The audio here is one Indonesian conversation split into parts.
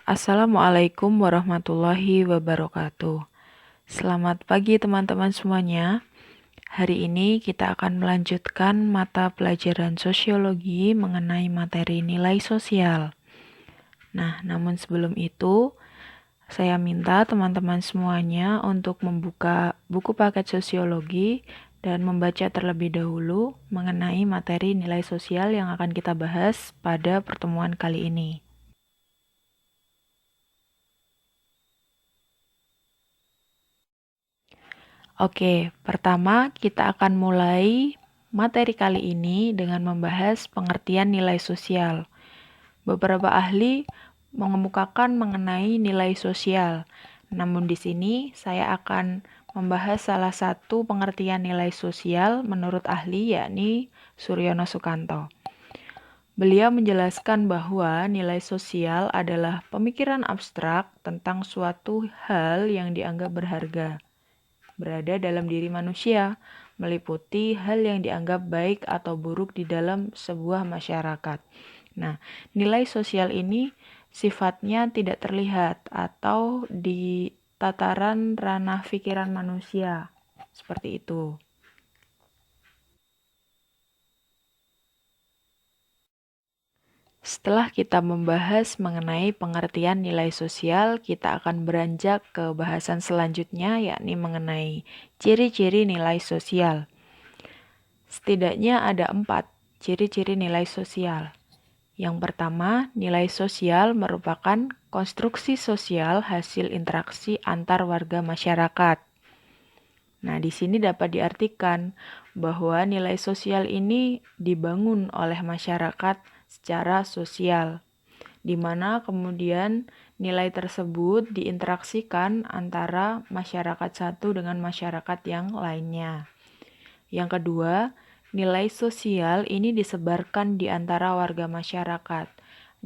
Assalamualaikum warahmatullahi wabarakatuh. Selamat pagi teman-teman semuanya. Hari ini kita akan melanjutkan mata pelajaran sosiologi mengenai materi nilai sosial. Nah, namun sebelum itu, saya minta teman-teman semuanya untuk membuka buku paket sosiologi dan membaca terlebih dahulu mengenai materi nilai sosial yang akan kita bahas pada pertemuan kali ini. Oke, pertama kita akan mulai materi kali ini dengan membahas pengertian nilai sosial. Beberapa ahli mengemukakan mengenai nilai sosial. Namun di sini saya akan membahas salah satu pengertian nilai sosial menurut ahli, yakni Suryono Sukanto. Beliau menjelaskan bahwa nilai sosial adalah pemikiran abstrak tentang suatu hal yang dianggap berharga, berada dalam diri manusia, meliputi hal yang dianggap baik atau buruk di dalam sebuah masyarakat. Nah, nilai sosial ini sifatnya tidak terlihat atau di tataran ranah pikiran manusia. Seperti itu. Setelah kita membahas mengenai pengertian nilai sosial, kita akan beranjak ke bahasan selanjutnya, yakni mengenai ciri-ciri nilai sosial. Setidaknya ada 4 ciri-ciri nilai sosial. Yang pertama, nilai sosial merupakan konstruksi sosial hasil interaksi antar warga masyarakat. Nah, di sini dapat diartikan bahwa nilai sosial ini dibangun oleh masyarakat secara sosial, di mana kemudian nilai tersebut diinteraksikan antara masyarakat satu dengan masyarakat yang lainnya. Yang kedua, nilai sosial ini disebarkan di antara warga masyarakat.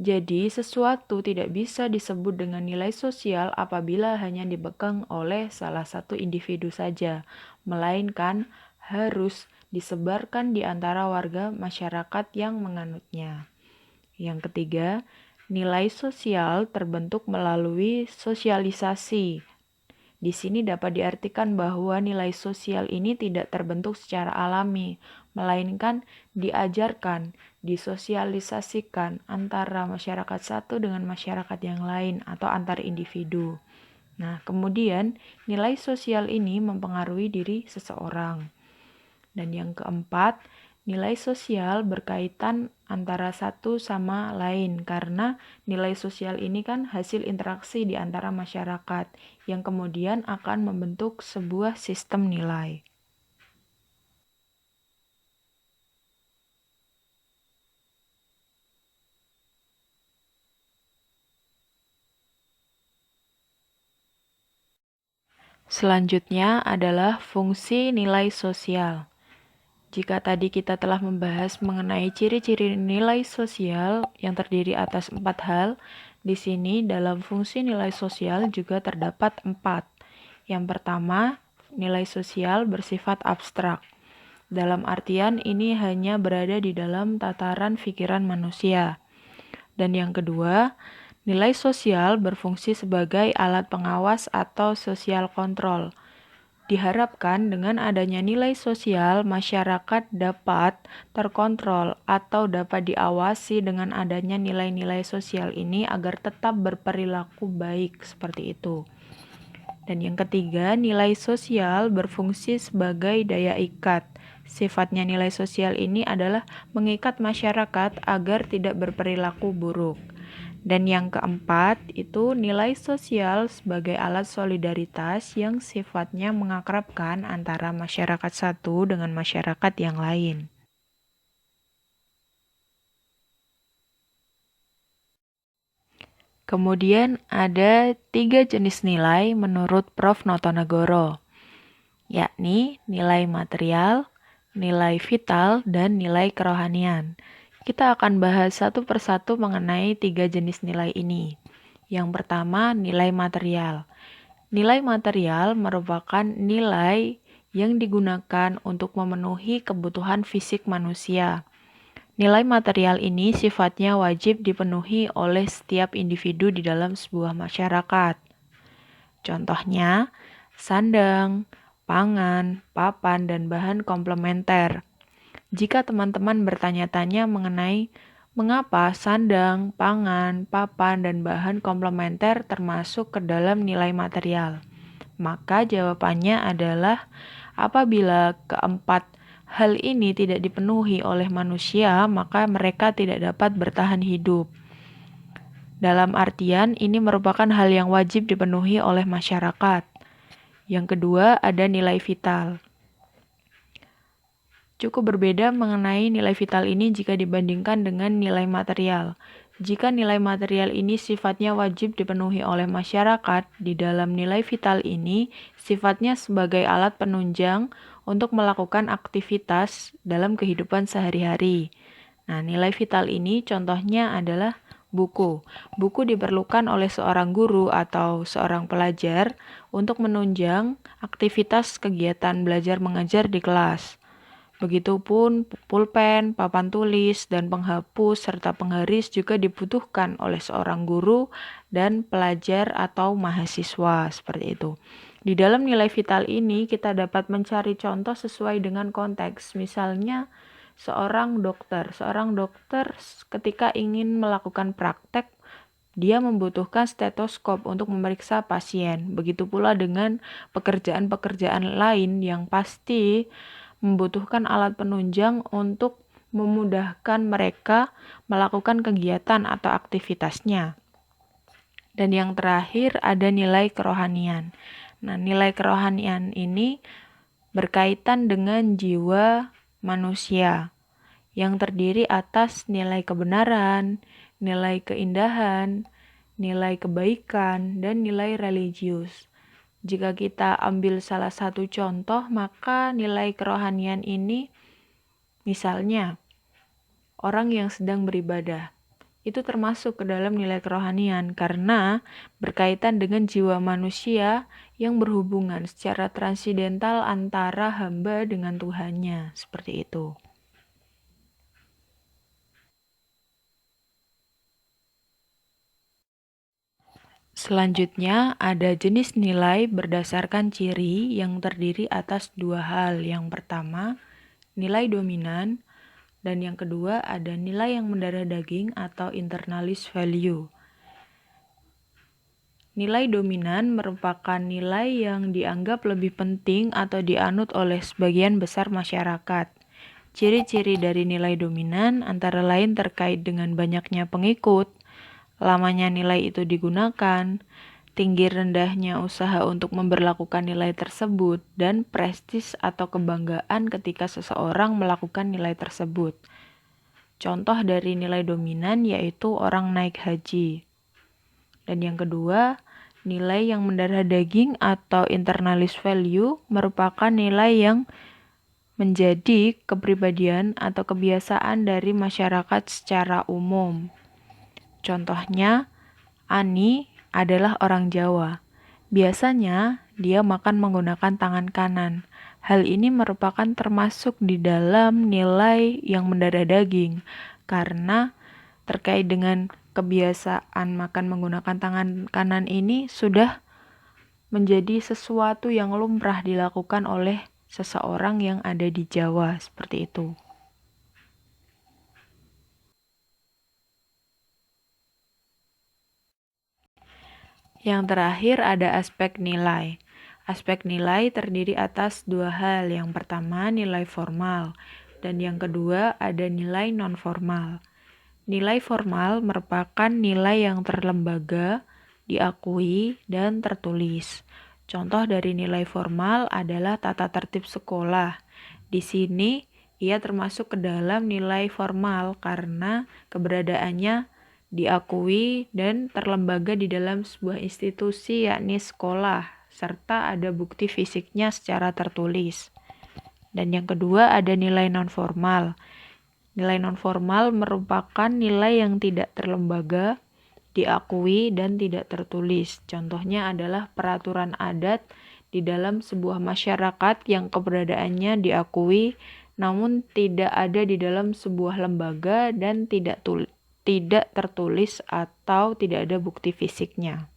Jadi, sesuatu tidak bisa disebut dengan nilai sosial apabila hanya dipegang oleh salah satu individu saja, melainkan harus disebarkan di antara warga masyarakat yang menganutnya. Yang ketiga, nilai sosial terbentuk melalui sosialisasi. Di sini dapat diartikan bahwa nilai sosial ini tidak terbentuk secara alami, melainkan diajarkan, disosialisasikan antara masyarakat satu dengan masyarakat yang lain atau antar individu. Nah, kemudian nilai sosial ini mempengaruhi diri seseorang. Dan yang keempat, nilai sosial berkaitan antara satu sama lain karena nilai sosial ini kan hasil interaksi di antara masyarakat yang kemudian akan membentuk sebuah sistem nilai. Selanjutnya adalah fungsi nilai sosial. Jika tadi kita telah membahas mengenai ciri-ciri nilai sosial yang terdiri atas 4 hal, di sini dalam fungsi nilai sosial juga terdapat 4. Yang pertama, nilai sosial bersifat abstrak. Dalam artian ini hanya berada di dalam tataran pikiran manusia. Dan yang kedua, nilai sosial berfungsi sebagai alat pengawas atau sosial kontrol. Diharapkan dengan adanya nilai sosial, masyarakat dapat terkontrol atau dapat diawasi dengan adanya nilai-nilai sosial ini agar tetap berperilaku baik seperti itu. Dan yang ketiga, nilai sosial berfungsi sebagai daya ikat. Sifatnya nilai sosial ini adalah mengikat masyarakat agar tidak berperilaku buruk. Dan yang keempat, itu nilai sosial sebagai alat solidaritas yang sifatnya mengakrabkan antara masyarakat satu dengan masyarakat yang lain. Kemudian ada 3 jenis nilai menurut Prof. Notonegoro, yakni nilai material, nilai vital, dan nilai kerohanian. Kita akan bahas satu persatu mengenai 3 jenis nilai ini. Yang pertama, nilai material. Nilai material merupakan nilai yang digunakan untuk memenuhi kebutuhan fisik manusia. Nilai material ini sifatnya wajib dipenuhi oleh setiap individu di dalam sebuah masyarakat. Contohnya, sandang, pangan, papan, dan bahan komplementer. Jika teman-teman bertanya-tanya mengenai mengapa sandang, pangan, papan, dan bahan komplementer termasuk ke dalam nilai material, maka jawabannya adalah apabila keempat hal ini tidak dipenuhi oleh manusia, maka mereka tidak dapat bertahan hidup. Dalam artian, ini merupakan hal yang wajib dipenuhi oleh masyarakat. Yang kedua, ada nilai vital. Cukup berbeda mengenai nilai vital ini jika dibandingkan dengan nilai material. Jika nilai material ini sifatnya wajib dipenuhi oleh masyarakat, di dalam nilai vital ini sifatnya sebagai alat penunjang untuk melakukan aktivitas dalam kehidupan sehari-hari. Nah, nilai vital ini contohnya adalah buku. Buku diperlukan oleh seorang guru atau seorang pelajar untuk menunjang aktivitas kegiatan belajar mengajar di kelas. Begitupun pulpen, papan tulis, dan penghapus serta penggaris juga dibutuhkan oleh seorang guru dan pelajar atau mahasiswa, seperti itu. Di dalam nilai vital ini kita dapat mencari contoh sesuai dengan konteks. Misalnya seorang dokter ketika ingin melakukan praktek, dia membutuhkan stetoskop untuk memeriksa pasien. Begitu pula dengan pekerjaan-pekerjaan lain yang pasti membutuhkan alat penunjang untuk memudahkan mereka melakukan kegiatan atau aktivitasnya. Dan yang terakhir ada nilai kerohanian. Nah, nilai kerohanian ini berkaitan dengan jiwa manusia yang terdiri atas nilai kebenaran, nilai keindahan, nilai kebaikan, dan nilai religius. Jika kita ambil salah satu contoh, maka nilai kerohanian ini, misalnya, orang yang sedang beribadah, itu termasuk ke dalam nilai kerohanian karena berkaitan dengan jiwa manusia yang berhubungan secara transidental antara hamba dengan Tuhannya, seperti itu. Selanjutnya, ada jenis nilai berdasarkan ciri yang terdiri atas dua hal. Yang pertama, nilai dominan, dan yang kedua ada nilai yang mendarah daging atau internalis value. Nilai dominan merupakan nilai yang dianggap lebih penting atau dianut oleh sebagian besar masyarakat. Ciri-ciri dari nilai dominan antara lain terkait dengan banyaknya pengikut, lamanya nilai itu digunakan, tinggi rendahnya usaha untuk memberlakukan nilai tersebut, dan prestis atau kebanggaan ketika seseorang melakukan nilai tersebut. Contoh dari nilai dominan yaitu orang naik haji. Dan yang kedua, nilai yang mendarah daging atau internalis value merupakan nilai yang menjadi kepribadian atau kebiasaan dari masyarakat secara umum. Contohnya, Ani adalah orang Jawa. Biasanya, dia makan menggunakan tangan kanan. Hal ini merupakan termasuk di dalam nilai yang mendarah daging, karena terkait dengan kebiasaan makan menggunakan tangan kanan ini sudah menjadi sesuatu yang lumrah dilakukan oleh seseorang yang ada di Jawa, seperti itu. Yang terakhir ada aspek nilai. Aspek nilai terdiri atas dua hal. Yang pertama nilai formal, dan yang kedua ada nilai non-formal. Nilai formal merupakan nilai yang terlembaga, diakui, dan tertulis. Contoh dari nilai formal adalah tata tertib sekolah. Di sini ia termasuk ke dalam nilai formal karena keberadaannya diakui dan terlembaga di dalam sebuah institusi yakni sekolah, serta ada bukti fisiknya secara tertulis. Dan yang kedua ada nilai non-formal. Nilai non-formal merupakan nilai yang tidak terlembaga, diakui, dan tidak tertulis. Contohnya adalah peraturan adat di dalam sebuah masyarakat yang keberadaannya diakui namun tidak ada di dalam sebuah lembaga dan tidak tertulis atau tidak ada bukti fisiknya.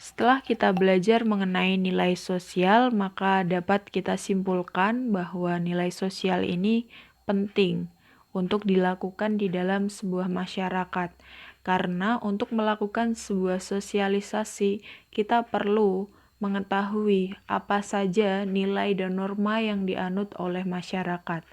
Setelah kita belajar mengenai nilai sosial, maka dapat kita simpulkan bahwa nilai sosial ini penting untuk dilakukan di dalam sebuah masyarakat. Karena untuk melakukan sebuah sosialisasi, kita perlu mengetahui apa saja nilai dan norma yang dianut oleh masyarakat.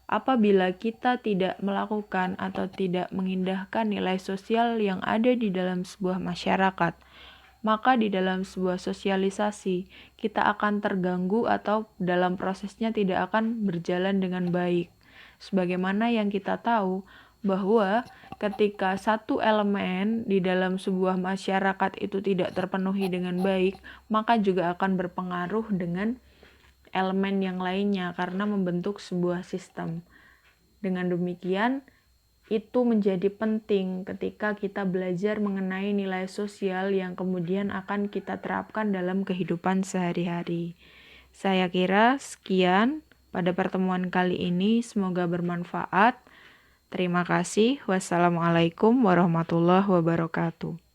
Apabila kita tidak melakukan atau tidak mengindahkan nilai sosial yang ada di dalam sebuah masyarakat, maka di dalam sebuah sosialisasi kita akan terganggu atau dalam prosesnya tidak akan berjalan dengan baik. Sebagaimana yang kita tahu bahwa ketika satu elemen di dalam sebuah masyarakat itu tidak terpenuhi dengan baik, maka juga akan berpengaruh dengan elemen yang lainnya karena membentuk sebuah sistem. Dengan demikian, itu menjadi penting ketika kita belajar mengenai nilai sosial yang kemudian akan kita terapkan dalam kehidupan sehari-hari. Saya kira sekian pada pertemuan kali ini, semoga bermanfaat. Terima kasih. Wassalamualaikum warahmatullahi wabarakatuh.